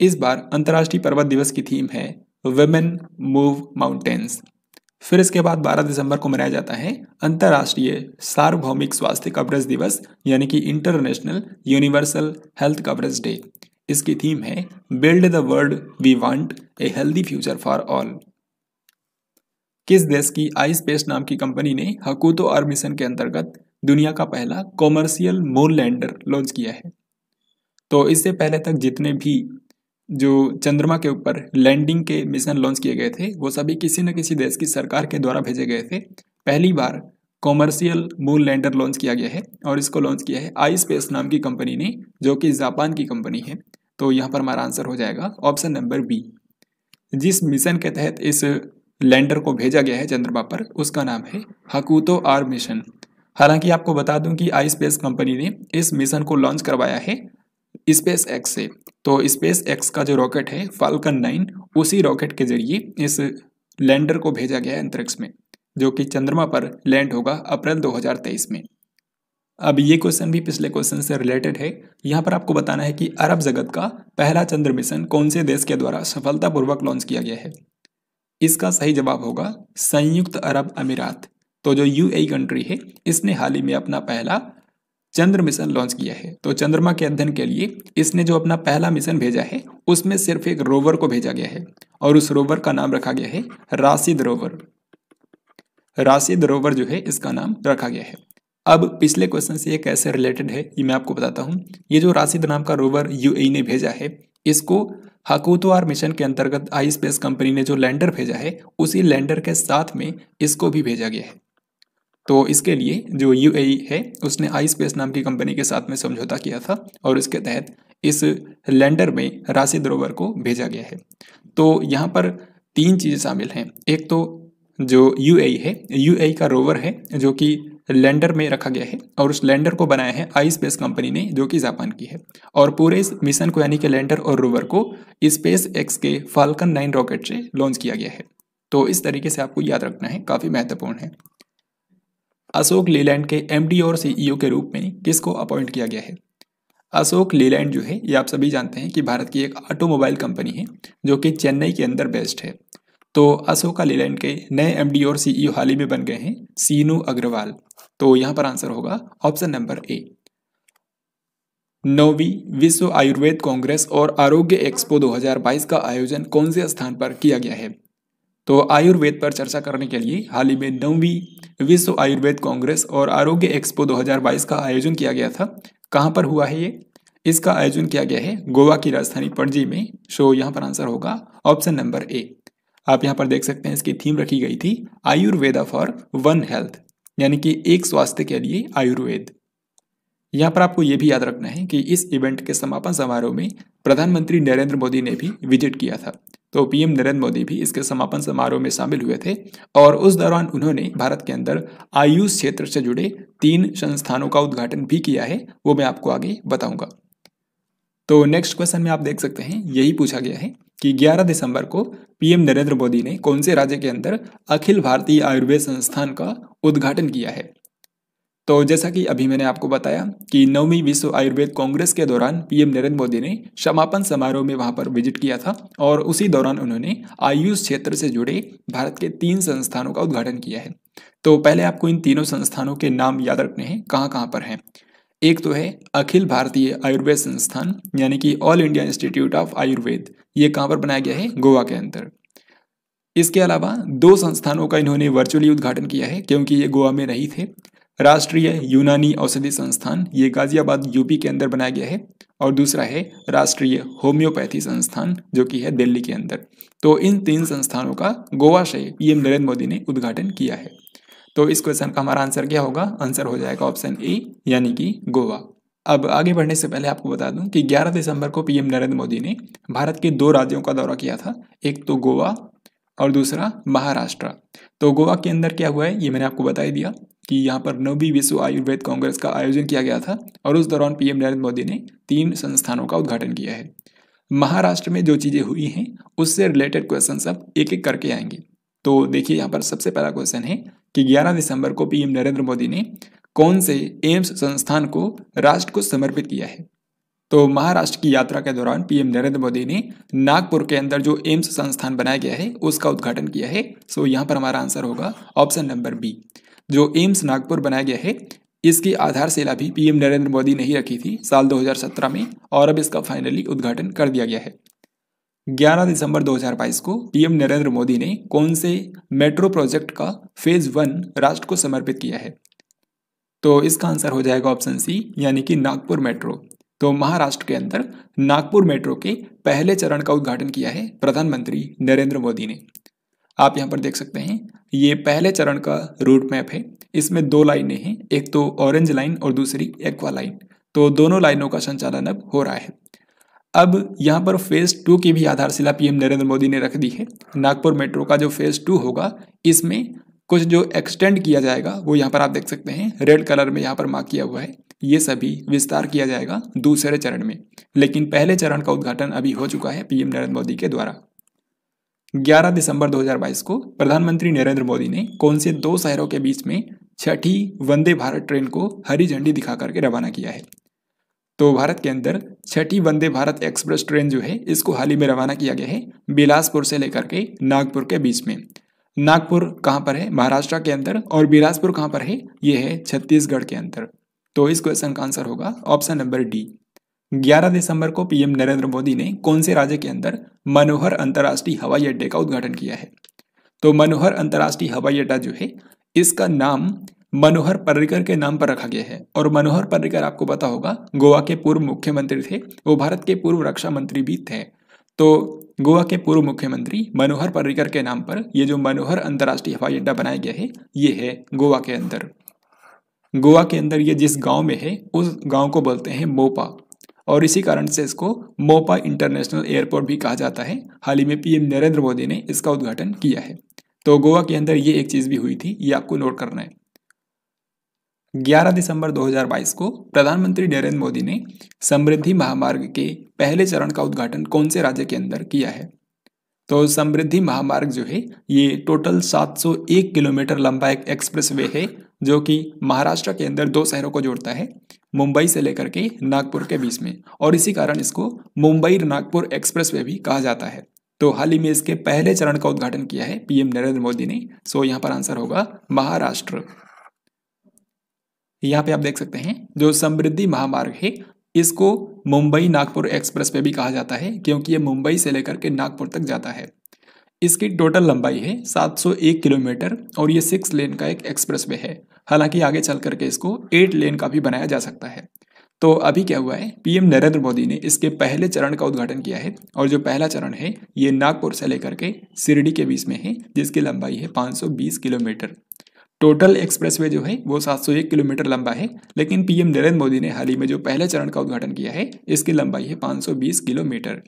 इस बार अंतर्राष्ट्रीय पर्वत दिवस की थीम है वुमेन मूव माउंटेन्स। फिर इसके बाद 12 दिसंबर को मनाया जाता है अंतर्राष्ट्रीय सार्वभौमिक स्वास्थ्य कवरेज दिवस यानी कि international universal health coverage day. इसकी थीम है build the world we want a healthy future for all. किस देश की आईस्पेस नाम की कंपनी ने हकूतो आर मिशन के अंतर्गत दुनिया का पहला कॉमर्शियल मून लैंडर लॉन्च किया है? तो इससे पहले तक जितने भी जो चंद्रमा के ऊपर लैंडिंग के मिशन लॉन्च किए गए थे वो सभी किसी न किसी देश की सरकार के द्वारा भेजे गए थे। पहली बार कॉमर्शियल मून लैंडर लॉन्च किया गया है और इसको लॉन्च किया है आईस्पेस नाम की कंपनी ने, जो कि जापान की कंपनी है। तो यहाँ पर हमारा आंसर हो जाएगा ऑप्शन नंबर बी। जिस मिशन के तहत इस लैंडर को भेजा गया है चंद्रमा पर उसका नाम है हकूतो आर मिशन। हालांकि आपको बता दूं कि आईस्पेस कंपनी ने इस मिशन को लॉन्च करवाया है स्पेस एक्स से। तो स्पेस एक्स का जो रॉकेट है फाल्कन 9, उसी रॉकेट के जरिए इस लैंडर को भेजा गया है अंतरिक्ष में, जो कि चंद्रमा पर लैंड होगा अप्रैल 2023 में। अब ये क्वेश्चन भी पिछले क्वेश्चन से रिलेटेड है। यहाँ पर आपको बताना है कि अरब जगत का पहला चंद्र मिशन कौन से देश के द्वारा सफलतापूर्वक लॉन्च किया गया है? इसका सही जवाब होगा संयुक्त अरब अमीरात। तो जो यूएई कंट्री है इसने हाल ही में अपना पहला चंद्र मिशन लॉन्च किया है। तो चंद्रमा के अध्ययन के लिए इसने जो अपना पहला मिशन भेजा है उसमें सिर्फ एक रोवर को भेजा गया है और उस रोवर का नाम रखा गया है राशिद रोवर। राशिद रोवर जो है इसका नाम रखा गया है। अब पिछले क्वेश्चन से ये कैसे रिलेटेड है ये मैं आपको बताता हूँ। ये जो राशिद नाम का रोवर यूएई ने भेजा है, इसको हकूतवार मिशन के अंतर्गत आई स्पेस कंपनी ने जो लैंडर भेजा है उसी लैंडर के साथ में इसको भी भेजा गया है। तो इसके लिए जो यूएई है उसने आई स्पेस नाम की कंपनी के साथ में समझौता किया था और इसके तहत इस लैंडर में राशिद रोवर को भेजा गया है। तो यहाँ पर 3 चीज़ें शामिल हैं। एक तो जो यूएई है, यूएई का रोवर है जो कि लैंडर में रखा गया है और उस लैंडर को बनाया है आई स्पेस कंपनी ने जो कि जापान की है। और पूरे इस मिशन को यानी कि लैंडर और रोवर को स्पेस एक्स के फाल्कन 9 रॉकेट से लॉन्च किया गया है। तो इस तरीके से आपको याद रखना है, काफ़ी महत्वपूर्ण है। अशोक लीलैंड के एमडी और सीईओ के रूप में किसको अपॉइंट किया गया है? अशोक लीलैंड जो है ये आप सभी जानते हैं कि भारत की एक ऑटोमोबाइल कंपनी है जो कि चेन्नई के अंदर बेस्ड है। तो अशोका लीलैंड के नए एमडी और सीईओ हाल ही में बन गए हैं सीनू अग्रवाल। तो यहाँ पर आंसर होगा ऑप्शन नंबर ए। 9वीं विश्व आयुर्वेद कांग्रेस और आरोग्य एक्सपो 2022 का आयोजन कौन से स्थान पर किया गया है? तो आयुर्वेद पर चर्चा करने के लिए हाल ही में 9वीं विश्व आयुर्वेद कांग्रेस और आरोग्य एक्सपो 2022 का आयोजन किया गया था। कहाँ पर हुआ है ये? इसका आयोजन किया गया है गोवा की राजधानी पणजी में। सो यहाँ पर आंसर होगा ऑप्शन नंबर ए। आप यहाँ पर देख सकते हैं इसकी थीम रखी गई थी आयुर्वेदा फॉर वन हेल्थ, यानी कि एक स्वास्थ्य के लिए आयुर्वेद। यहाँ पर आपको ये भी याद रखना है कि इस इवेंट के समापन समारोह में प्रधानमंत्री नरेंद्र मोदी ने भी विजिट किया था। तो पीएम नरेंद्र मोदी भी इसके समापन समारोह में शामिल हुए थे और उस दौरान उन्होंने भारत के अंदर आयुष क्षेत्र से जुड़े 3 संस्थानों का उद्घाटन भी किया है, वो मैं आपको आगे बताऊंगा। तो नेक्स्ट क्वेश्चन में आप देख सकते हैं यही पूछा गया है कि 11 दिसंबर को पीएम नरेंद्र मोदी ने कौन से राज्य के अंदर अखिल भारतीय आयुर्वेद संस्थान का उद्घाटन किया है? तो जैसा कि अभी मैंने आपको बताया कि 9वीं विश्व आयुर्वेद कांग्रेस के दौरान पीएम नरेंद्र मोदी ने समापन समारोह में वहां पर विजिट किया था और उसी दौरान उन्होंने आयुष क्षेत्र से जुड़े भारत के 3 संस्थानों का उद्घाटन किया है। तो पहले आपको इन तीनों संस्थानों के नाम याद रखने हैं, कहाँ कहाँ पर हैं। एक तो है अखिल भारतीय आयुर्वेद संस्थान यानी कि all India institute of Ayurveda, ये कहाँ पर बनाया गया है? गोवा के अंदर। इसके अलावा 2 संस्थानों का इन्होंने वर्चुअली उद्घाटन किया है क्योंकि ये गोवा में नहीं थे। राष्ट्रीय यूनानी औषधि संस्थान, ये गाजियाबाद यूपी के अंदर बनाया गया है और दूसरा है राष्ट्रीय होम्योपैथी संस्थान जो कि है दिल्ली के अंदर। तो इन 3 संस्थानों का गोवा से पीएम नरेंद्र मोदी ने उद्घाटन किया है। तो इस क्वेश्चन का हमारा आंसर क्या होगा? आंसर हो जाएगा ऑप्शन ए यानी कि गोवा। अब आगे बढ़ने से पहले आपको बता दूं कि 11 दिसंबर को पीएम नरेंद्र मोदी ने भारत के 2 राज्यों का दौरा किया था, एक तो गोवा और दूसरा महाराष्ट्र। तो गोवा के अंदर क्या हुआ है ये मैंने आपको बता ही दिया कि यहाँ पर 9वीं विश्व आयुर्वेद कांग्रेस का आयोजन किया गया था और उस दौरान पीएम नरेंद्र मोदी ने 3 संस्थानों का उद्घाटन किया है। महाराष्ट्र में जो चीज़ें हुई हैं उससे रिलेटेड क्वेश्चन सब एक एक करके आएंगे। तो देखिए यहाँ पर सबसे पहला क्वेश्चन है कि 11 दिसंबर को पीएम नरेंद्र मोदी ने कौन से एम्स संस्थान को राष्ट्र को समर्पित किया है? तो महाराष्ट्र की यात्रा के दौरान पीएम नरेंद्र मोदी ने नागपुर के अंदर जो एम्स संस्थान बनाया गया है उसका उद्घाटन किया है। सो यहाँ पर हमारा आंसर होगा ऑप्शन नंबर बी। जो एम्स नागपुर बनाया गया है इसकी आधारशिला भी पीएम नरेंद्र मोदी ने ही रखी थी साल 2017 में और अब इसका फाइनली उद्घाटन कर दिया गया है। 11 दिसंबर 2022 को पीएम नरेंद्र मोदी ने कौन से मेट्रो प्रोजेक्ट का फेज 1 राष्ट्र को समर्पित किया है? तो इसका आंसर हो जाएगा ऑप्शन सी यानी कि नागपुर मेट्रो। तो महाराष्ट्र के अंदर नागपुर मेट्रो के पहले चरण का उद्घाटन किया है प्रधानमंत्री नरेंद्र मोदी ने। आप यहाँ पर देख सकते हैं ये पहले चरण का रूट मैप है। इसमें 2 लाइनें हैं, एक तो ऑरेंज लाइन और दूसरी एक्वा लाइन। तो दोनों लाइनों का संचालन अब हो रहा है। अब यहाँ पर फेज 2 की भी आधारशिला पीएम नरेंद्र मोदी ने रख दी है। नागपुर मेट्रो का जो फेज 2 होगा इसमें कुछ जो एक्सटेंड किया जाएगा वो यहाँ पर आप देख सकते हैं रेड कलर में यहाँ पर मार्क किया हुआ है। ये सभी विस्तार किया जाएगा दूसरे चरण में, लेकिन पहले चरण का उद्घाटन अभी हो चुका है पीएम नरेंद्र मोदी के द्वारा। 11 दिसंबर 2022 को प्रधानमंत्री नरेंद्र मोदी ने कौन से 2 शहरों के बीच में 6ठी वंदे भारत ट्रेन को हरी झंडी दिखा करके रवाना किया है? तो भारत के अंदर 6ठी वंदे भारत एक्सप्रेस ट्रेन जो है इसको हाल ही में रवाना किया गया है बिलासपुर से लेकर के नागपुर के बीच में। नागपुर कहाँ पर है? महाराष्ट्र के अंदर। और बिलासपुर कहाँ पर है? ये है छत्तीसगढ़ के अंदर। तो इस क्वेश्चन का आंसर होगा ऑप्शन नंबर डी। 11 दिसंबर को पीएम नरेंद्र मोदी ने कौन से राज्य के अंदर मनोहर अंतर्राष्ट्रीय हवाई अड्डे का उद्घाटन किया है? तो मनोहर अंतर्राष्ट्रीय हवाई अड्डा जो है इसका नाम मनोहर पर्रिकर के नाम पर रखा गया है। और मनोहर पर्रिकर आपको पता होगा गोवा के पूर्व मुख्यमंत्री थे, वो भारत के पूर्व रक्षा मंत्री भी थे। तो गोवा के पूर्व मुख्यमंत्री मनोहर पर्रिकर के नाम पर ये जो मनोहर अंतर्राष्ट्रीय हवाई अड्डा बनाया गया है ये है गोवा के अंदर। गोवा के अंदर ये जिस गांव में है उस गांव को बोलते हैं मोपा, और इसी कारण से इसको मोपा इंटरनेशनल एयरपोर्ट भी कहा जाता है। हाल ही में पीएम नरेंद्र मोदी ने इसका उद्घाटन किया है। तो गोवा के अंदर ये एक चीज भी हुई थी, ये आपको नोट करना है। 11 दिसंबर 2022 को प्रधानमंत्री नरेंद्र मोदी ने समृद्धि महामार्ग के पहले चरण का उद्घाटन कौन से राज्य के अंदर किया है? तो समृद्धि महामार्ग जो है ये टोटल 701 किलोमीटर लंबा एक एक्सप्रेस वे है जो कि महाराष्ट्र के अंदर दो शहरों को जोड़ता है, मुंबई से लेकर के नागपुर के बीच में, और इसी कारण इसको मुंबई नागपुर एक्सप्रेस वे भी कहा जाता है। तो हाल ही में इसके पहले चरण का उद्घाटन किया है पीएम नरेंद्र मोदी ने। सो यहाँ पर आंसर होगा महाराष्ट्र। यहाँ पे आप देख सकते हैं जो समृद्धि महामार्ग है इसको मुंबई नागपुर एक्सप्रेस वे भी कहा जाता है क्योंकि ये मुंबई से लेकर के नागपुर तक जाता है। इसकी टोटल लंबाई है 701 किलोमीटर और ये 6 लेन का एक एक्सप्रेस वे है। हालांकि आगे चल करके इसको 8 लेन का भी बनाया जा सकता है। तो अभी क्या हुआ है, पीएम नरेंद्र मोदी ने इसके पहले चरण का उद्घाटन किया है और जो पहला चरण है ये नागपुर से लेकर के शिरडी के बीच में है जिसकी लंबाई है 520 किलोमीटर। टोटल एक्सप्रेसवे जो है वो 701 किलोमीटर लंबा है, लेकिन पीएम नरेंद्र मोदी ने हाल ही में जो पहले चरण का उद्घाटन किया है इसकी लंबाई है 520 किलोमीटर।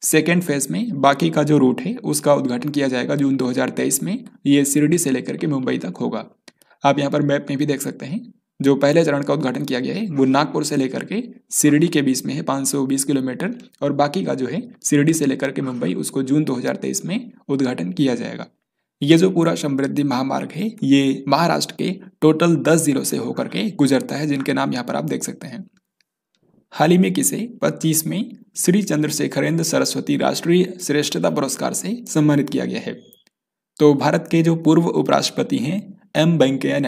सेकेंड फेज में बाकी का जो रूट है उसका उद्घाटन किया जाएगा जून 2023 में। ये शिरडी से लेकर के मुंबई तक होगा। आप यहाँ पर मैप में भी देख सकते हैं जो पहले चरण का उद्घाटन किया गया है वो नागपुर से लेकर के शिरडी के बीच में है 520 किलोमीटर, और बाकी का जो है शिरडी से लेकर के मुंबई उसको जून 2023 में उद्घाटन किया जाएगा। ये जो पूरा समृद्धि महामार्ग है ये महाराष्ट्र के टोटल 10 जिलों से होकर के गुजरता है जिनके नाम यहाँ पर आप देख सकते हैं। हाल ही में किसे 25 में श्री चंद्रशेखरेंद्र सरस्वती राष्ट्रीय श्रेष्ठता पुरस्कार से सम्मानित किया गया है? तो भारत के जो पूर्व उपराष्ट्रपति हैं एम वेंकैया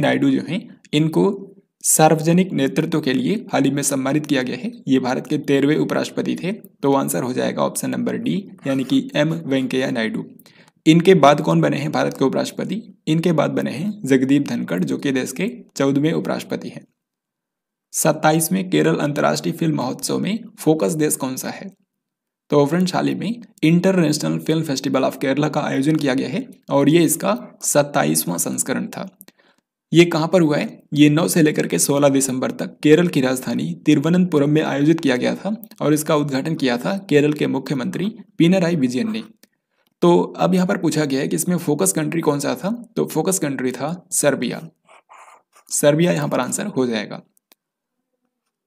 नायडू जो हैं इनको सार्वजनिक नेतृत्व के लिए हाल ही में सम्मानित किया गया है। ये भारत के 13वें उपराष्ट्रपति थे। तो आंसर हो जाएगा ऑप्शन नंबर डी यानी कि एम वेंकैया नायडू। इनके बाद कौन बने हैं भारत के उपराष्ट्रपति? इनके बाद बने हैं जगदीप धनखड़ जो कि देश के 14वें उपराष्ट्रपति हैं। 27वें केरल अंतर्राष्ट्रीय फिल्म महोत्सव में फोकस देश कौन सा है? तो फ्रेंड्स हाल ही में international film festival of Kerala का आयोजन किया गया है और ये इसका 27वां संस्करण था। ये कहाँ पर हुआ है? ये 9 से लेकर के 16 दिसंबर तक केरल की राजधानी तिरुवनंतपुरम में आयोजित किया गया था और इसका उद्घाटन किया था केरल के मुख्यमंत्री पिनराई विजयन ने। तो अब यहाँ पर पूछा गया है कि इसमें फोकस कंट्री कौन सा था? तो फोकस कंट्री था सर्बिया यहाँ पर आंसर हो जाएगा।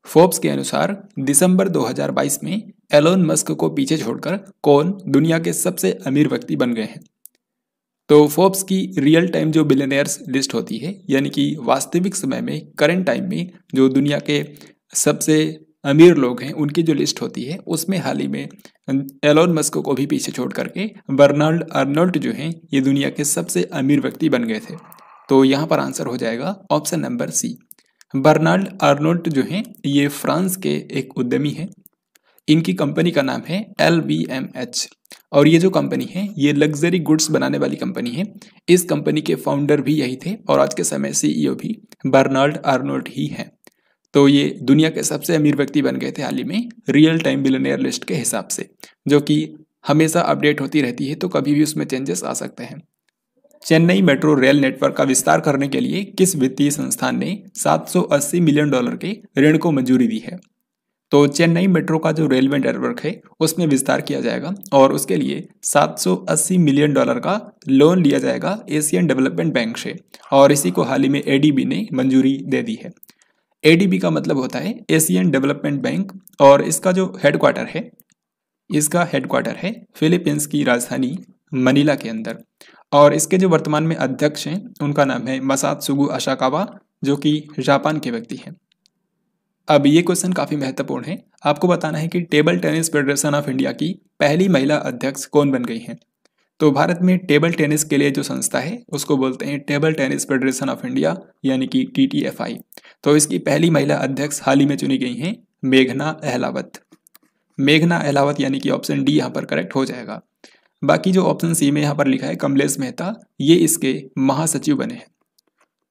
फोर्ब्स के अनुसार दिसंबर 2022 में एलोन मस्क को पीछे छोड़कर कौन दुनिया के सबसे अमीर व्यक्ति बन गए हैं? तो फोर्ब्स की रियल टाइम जो बिलियनियर्स लिस्ट होती है यानी कि वास्तविक समय में करंट टाइम में जो दुनिया के सबसे अमीर लोग हैं उनकी जो लिस्ट होती है उसमें हाल ही में एलोन मस्क को भी पीछे छोड़ करके बर्नार्ड अर्नोल्ट जो हैं ये दुनिया के सबसे अमीर व्यक्ति बन गए थे। तो यहाँ पर आंसर हो जाएगा option number C. Bernard Arnault जो हैं ये फ्रांस के एक उद्यमी हैं। इनकी कंपनी का नाम है LVMH और ये जो कंपनी है ये लग्जरी गुड्स बनाने वाली कंपनी है। इस कंपनी के फाउंडर भी यही थे और आज के समय CEO भी बर्नार्ड अर्नोल्ट ही हैं। तो ये दुनिया के सबसे अमीर व्यक्ति बन गए थे हाल ही में रियल टाइम बिलियनियर लिस्ट के हिसाब से, जो कि हमेशा अपडेट होती रहती है तो कभी भी उसमें चेंजेस आ सकते हैं। चेन्नई मेट्रो रेल नेटवर्क का विस्तार करने के लिए किस वित्तीय संस्थान ने $780 मिलियन के ऋण को मंजूरी दी है? तो चेन्नई मेट्रो का जो रेलवे नेटवर्क है उसमें विस्तार किया जाएगा और उसके लिए $780 मिलियन का लोन लिया जाएगा एशियन डेवलपमेंट बैंक से, और इसी को हाल ही में ADB ने मंजूरी दे दी है। ADB का मतलब होता है एशियन डेवलपमेंट बैंक और इसका जो हेडक्वार्टर है फिलीपींस की राजधानी मनीला के अंदर, और इसके जो वर्तमान में अध्यक्ष हैं उनका नाम है मसात्सुगु असाकावा जो कि जापान के व्यक्ति हैं। अब ये क्वेश्चन काफ़ी महत्वपूर्ण है। आपको बताना है कि table tennis federation of India की पहली महिला अध्यक्ष कौन बन गई हैं? तो भारत में टेबल टेनिस के लिए जो संस्था है उसको बोलते हैं table tennis federation of India यानी कि TTFI। तो इसकी पहली महिला अध्यक्ष हाल ही में चुनी गई हैं मेघना अहलावत। मेघना अहलावत यानी कि ऑप्शन डी यहाँ पर करेक्ट हो जाएगा। बाकी जो ऑप्शन सी में यहाँ पर लिखा है कमलेश मेहता, ये इसके महासचिव बने हैं।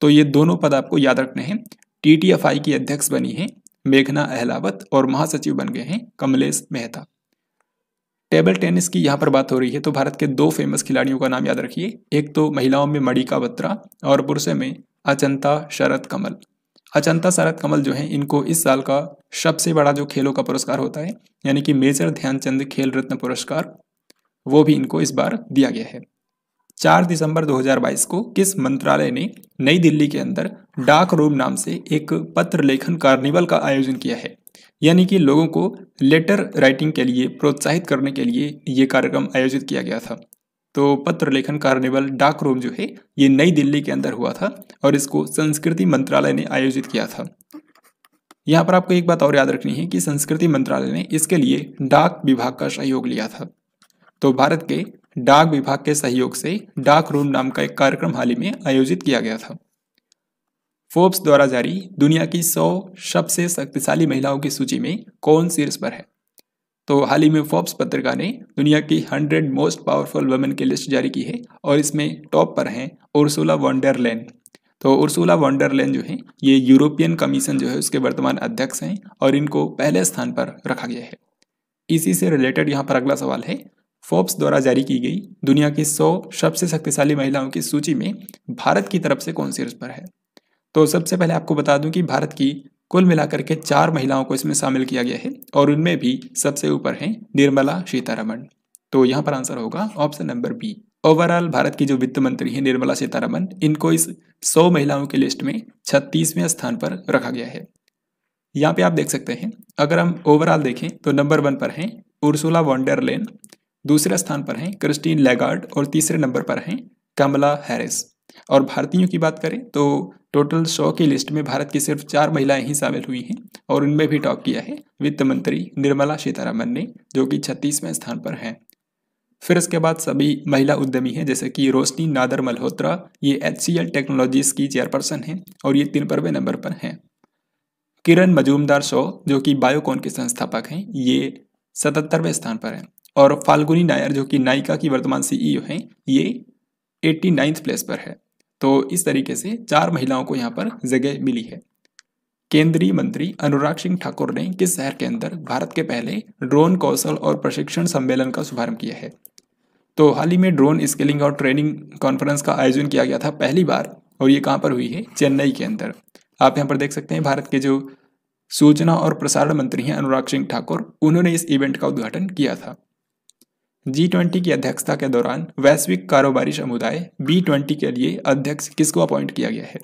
तो ये दोनों पद आपको याद रखने हैं। TTFI की अध्यक्ष बनी है मेघना अहलावत और महासचिव बन गए हैं कमलेश मेहता। टेबल टेनिस की यहाँ पर बात हो रही है तो भारत के दो फेमस खिलाड़ियों का नाम याद रखिए। एक तो महिलाओं में मणिका बत्रा और पुरुषों में अचंता शरत कमल। अचंता शरत कमल जो है इनको इस साल का सबसे बड़ा जो खेलों का पुरस्कार होता है यानी कि मेजर ध्यानचंद खेल रत्न पुरस्कार, वो भी इनको इस बार दिया गया है। 4 दिसंबर 2022 को किस मंत्रालय ने नई दिल्ली के अंदर डाक रूम नाम से एक पत्र लेखन कार्निवल का आयोजन किया है, यानी कि लोगों को लेटर राइटिंग के लिए प्रोत्साहित करने के लिए ये कार्यक्रम आयोजित किया गया था। तो पत्र लेखन कार्निवल डाक रूम जो है ये नई दिल्ली के अंदर हुआ था और इसको संस्कृति मंत्रालय ने आयोजित किया था। यहाँ पर आपको एक बात और याद रखनी है कि संस्कृति मंत्रालय ने इसके लिए डाक विभाग का सहयोग लिया था। तो भारत के डाक विभाग के सहयोग से डाक रूम नाम का एक कार्यक्रम हाल ही में आयोजित किया गया था। फोर्ब्स द्वारा जारी दुनिया की 100 सबसे शक्तिशाली महिलाओं की सूची में कौन शीर्ष पर है? तो हाल ही में फोर्ब्स पत्रिका ने दुनिया की 100 मोस्ट पावरफुल वुमेन की लिस्ट जारी की है और इसमें टॉप पर हैं उर्सुला वॉन डेर लेन। तो उर्सुला वॉन डेर लेन जो है ये यूरोपियन कमीशन जो है उसके वर्तमान अध्यक्ष हैं और इनको पहले स्थान पर रखा गया है। इसी से रिलेटेड यहाँ पर अगला सवाल है, फोर्ब्स द्वारा जारी की गई दुनिया की 100 सबसे शक्तिशाली महिलाओं की सूची में भारत की तरफ से कौन शीर्ष पर है? तो सबसे पहले आपको बता दूं कि भारत की कुल मिलाकर के 4 महिलाओं को इसमें शामिल किया गया है और उनमें भी सबसे ऊपर हैं निर्मला सीतारमण। तो यहाँ पर आंसर होगा option number B. Overall Bharat की जो वित्त मंत्री है निर्मला सीतारमण, इनको इस 100 महिलाओं की लिस्ट में 36वें स्थान पर रखा गया है। यहाँ पे आप देख सकते हैं, अगर हम ओवरऑल देखें तो नंबर 1 पर हैं उर्सुला वॉन डेर लेन, दूसरे स्थान पर हैं क्रिस्टीन लैगार्ड और तीसरे नंबर पर हैं कमला हैरिस। और भारतीयों की बात करें तो टोटल 100 की लिस्ट में भारत की सिर्फ 4 महिलाएं ही शामिल हुई हैं और उनमें भी टॉप किया है वित्त मंत्री निर्मला सीतारमण ने, जो कि 36वें स्थान पर हैं। फिर इसके बाद सभी महिला उद्यमी हैं जैसे कि रोशनी नादर मल्होत्रा, ये HCL टेक्नोलॉजीज की चेयरपर्सन हैं और ये 53वें नंबर पर हैं। किरण मजूमदार शॉ जो कि बायोकॉन के संस्थापक हैं, ये 77वें स्थान पर हैं। और फाल्गुनी नायर जो कि नायका की वर्तमान CEO हैं, ये 89th प्लेस पर है। तो इस तरीके से 4 महिलाओं को यहाँ पर जगह मिली है। केंद्रीय मंत्री अनुराग सिंह ठाकुर ने किस शहर के अंदर भारत के पहले ड्रोन कौशल और प्रशिक्षण सम्मेलन का शुभारंभ किया है? तो हाल ही में ड्रोन स्किलिंग और ट्रेनिंग कॉन्फ्रेंस का आयोजन किया गया था पहली बार, और ये कहाँ पर हुई है? चेन्नई के अंदर। आप यहाँ पर देख सकते हैं भारत के जो सूचना और प्रसारण मंत्री हैं अनुराग सिंह ठाकुर, उन्होंने इस इवेंट का उद्घाटन किया था। G20 की अध्यक्षता के दौरान वैश्विक कारोबारी समुदाय B20 के लिए अध्यक्ष किसको अपॉइंट किया गया है?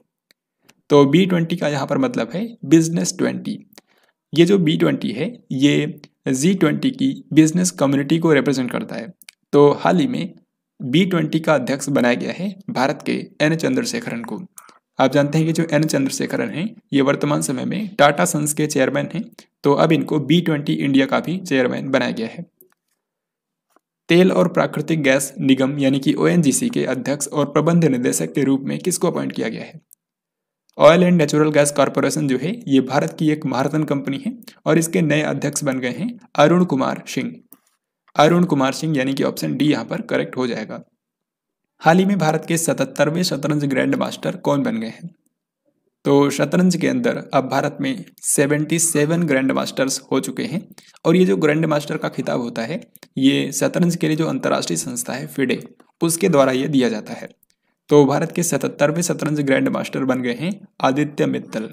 तो B20 का यहाँ पर मतलब है बिजनेस 20। ये जो B20 है ये G20 की बिजनेस कम्युनिटी को रिप्रेजेंट करता है। तो हाल ही में B20 का अध्यक्ष बनाया गया है भारत के N चंद्रशेखरन को। आप जानते हैं कि जो N चंद्रशेखरन हैं ये वर्तमान समय में टाटा सन्स के चेयरमैन हैं, तो अब इनको B20 इंडिया का भी चेयरमैन बनाया गया है। तेल और प्राकृतिक गैस निगम यानी कि ONGC के अध्यक्ष और प्रबंध निदेशक के रूप में किसको अपॉइंट किया गया है? Oil and natural gas corporation जो है ये भारत की एक महारत्न कंपनी है और इसके नए अध्यक्ष बन गए हैं अरुण कुमार सिंह। अरुण कुमार सिंह यानी कि ऑप्शन डी यहाँ पर करेक्ट हो जाएगा। हाल ही में भारत के 77वें शतरंज ग्रैंड मास्टर कौन बन गए हैं? तो शतरंज के अंदर अब भारत में 77 ग्रैंड मास्टर्स हो चुके हैं और ये जो ग्रैंड मास्टर का खिताब होता है ये शतरंज के लिए जो अंतर्राष्ट्रीय संस्था है FIDE, उसके द्वारा ये दिया जाता है। तो भारत के 77वें शतरंज ग्रैंड मास्टर बन गए हैं आदित्य मित्तल।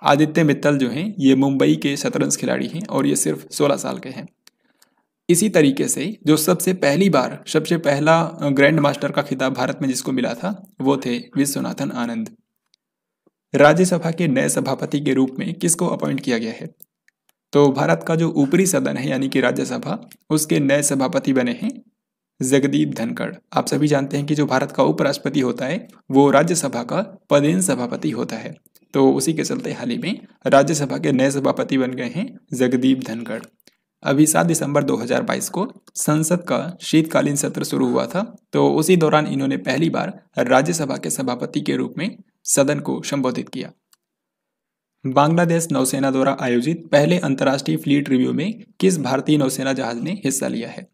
आदित्य मित्तल जो हैं ये मुंबई के शतरंज खिलाड़ी हैं और ये सिर्फ 16 साल के हैं। इसी तरीके से जो सबसे पहला ग्रैंड मास्टर का खिताब भारत में जिसको मिला था वो थे विश्वनाथन आनंद। राज्यसभा के नए सभापति के रूप में किसको अपॉइंट किया गया है? तो भारत का जो ऊपरी सदन है यानी कि राज्यसभा, उसके नए सभापति बने हैं जगदीप धनखड़। आप सभी जानते हैं कि जो भारत का उपराष्ट्रपति होता है वो राज्यसभा का पदेन सभापति होता है। तो उसी के चलते हाल ही में राज्यसभा के नए सभापति बन गए हैं जगदीप धनखड़। अभी 7 दिसंबर 2022 को संसद का शीतकालीन सत्र शुरू हुआ था, तो उसी दौरान इन्होंने पहली बार राज्यसभा के सभापति के रूप में सदन को संबोधित किया। बांग्लादेश नौसेना द्वारा आयोजित पहले अंतर्राष्ट्रीय फ्लीट रिव्यू में किस भारतीय नौसेना जहाज ने हिस्सा लिया है?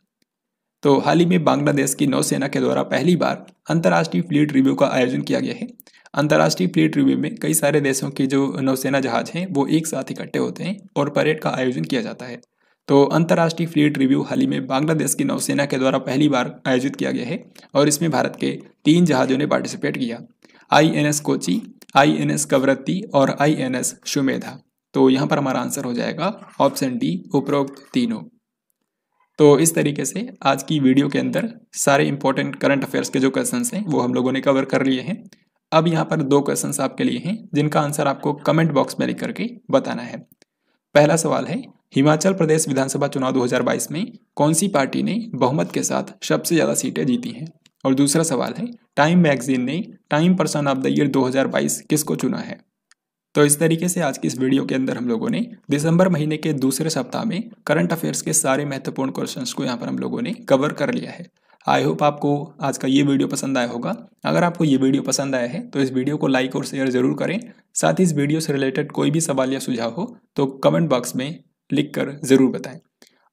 तो हाल ही में बांग्लादेश की नौसेना के द्वारा पहली बार अंतर्राष्ट्रीय फ्लीट रिव्यू का आयोजन किया गया है। अंतर्राष्ट्रीय फ्लीट रिव्यू में कई सारे देशों के जो नौसेना जहाज हैं वो एक साथ इकट्ठे होते हैं और परेड का आयोजन किया जाता है। तो अंतर्राष्ट्रीय फ्लीट रिव्यू हाल ही में बांग्लादेश की नौसेना के द्वारा पहली बार आयोजित किया गया है और इसमें भारत के 3 जहाजों ने पार्टिसिपेट किया, INS कोची, INS कवरत्ती और INS सुमेधा। तो यहाँ पर हमारा आंसर हो जाएगा ऑप्शन डी, उपरोक्त तीनों। तो इस तरीके से आज की वीडियो के अंदर सारे इंपॉर्टेंट करंट अफेयर्स के जो क्वेश्चंस हैं वो हम लोगों ने कवर कर लिए हैं। अब यहाँ पर 2 क्वेश्चंस आपके लिए हैं जिनका आंसर आपको कमेंट बॉक्स में लिख करके बताना है। पहला सवाल है, हिमाचल प्रदेश विधानसभा चुनाव 2022 में कौन सी पार्टी ने बहुमत के साथ सबसे ज़्यादा सीटें जीती हैं? और दूसरा सवाल है, टाइम मैगजीन ने time person of the year 2022 किसको चुना है? तो इस तरीके से आज की इस वीडियो के अंदर हम लोगों ने दिसंबर महीने के दूसरे सप्ताह में करंट अफेयर्स के सारे महत्वपूर्ण क्वेश्चंस को यहाँ पर हम लोगों ने कवर कर लिया है। आई होप आपको आज का ये वीडियो पसंद आया होगा। अगर आपको ये वीडियो पसंद आया है तो इस वीडियो को लाइक और शेयर जरूर करें। साथ ही इस वीडियो से रिलेटेड कोई भी सवाल या सुझाव हो तो कमेंट बॉक्स में लिख कर ज़रूर बताएं।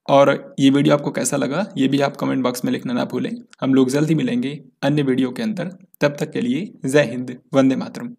और ये वीडियो आपको कैसा लगा ये भी आप कमेंट बॉक्स में लिखना ना भूलें। हम लोग जल्द ही मिलेंगे अन्य वीडियो के अंदर। तब तक के लिए जय हिंद, वंदे मातरम।